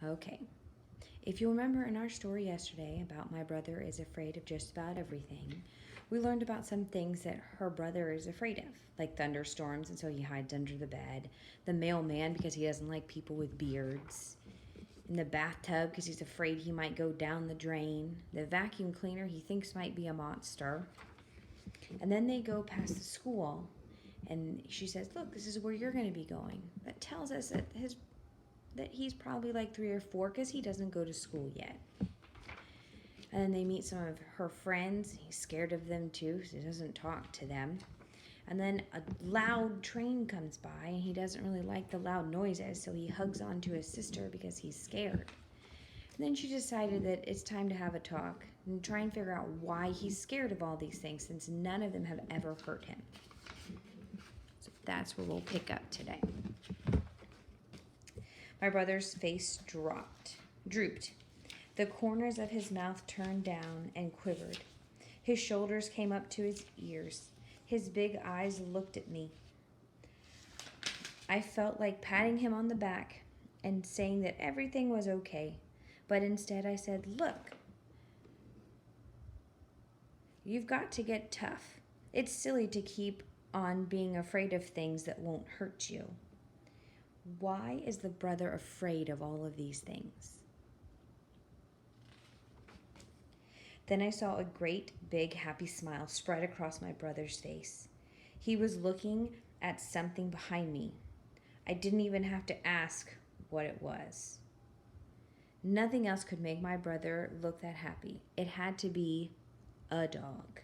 Okay. If you remember in our story yesterday about my brother is afraid of just about everything, we learned about some things that her brother is afraid of, like thunderstorms, and so he hides under the bed, the mailman because he doesn't like people with beards, in the bathtub because he's afraid he might go down the drain, the vacuum cleaner he thinks might be a monster. And then they go past the school, and she says, "Look, this is where you're going to be going." That tells us that he's probably like 3 or 4 because he doesn't go to school yet. And then they meet some of her friends. He's scared of them too, so he doesn't talk to them. And then a loud train comes by, and he doesn't really like the loud noises, so he hugs onto his sister because he's scared. And then she decided that it's time to have a talk and try and figure out why he's scared of all these things, since none of them have ever hurt him. So that's where we'll pick up today. My brother's face drooped. The corners of his mouth turned down and quivered. His shoulders came up to his ears. His big eyes looked at me. I felt like patting him on the back and saying that everything was okay. But instead I said, "Look, you've got to get tough. It's silly to keep on being afraid of things that won't hurt you." Why is the brother afraid of all of these things? Then I saw a great, big, happy smile spread across my brother's face. He was looking at something behind me. I didn't even have to ask what it was. Nothing else could make my brother look that happy. It had to be a dog.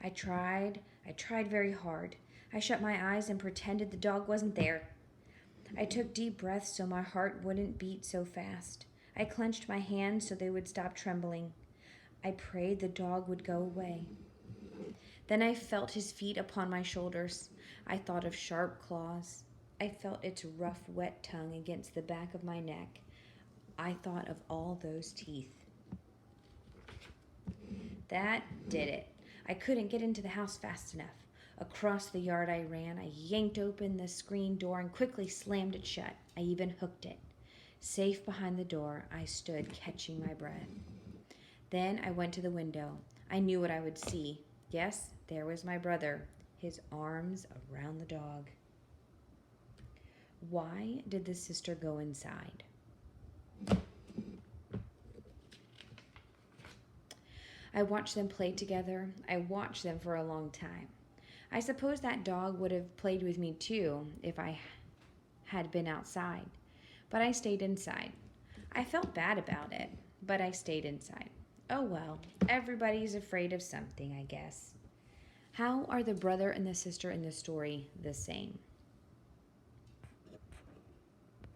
I tried very hard. I shut my eyes and pretended the dog wasn't there. I took deep breaths so my heart wouldn't beat so fast. I clenched my hands so they would stop trembling. I prayed the dog would go away. Then I felt his feet upon my shoulders. I thought of sharp claws. I felt its rough, wet tongue against the back of my neck. I thought of all those teeth. That did it. I couldn't get into the house fast enough. Across the yard I ran. I yanked open the screen door and quickly slammed it shut. I even hooked it. Safe behind the door, I stood catching my breath. Then I went to the window. I knew what I would see. Yes, there was my brother, his arms around the dog. Why did the sister go inside? I watched them play together. I watched them for a long time. I suppose that dog would have played with me too if I had been outside. But I stayed inside. I felt bad about it, but I stayed inside. Oh well, everybody's afraid of something, I guess. How are the brother and the sister in the story the same?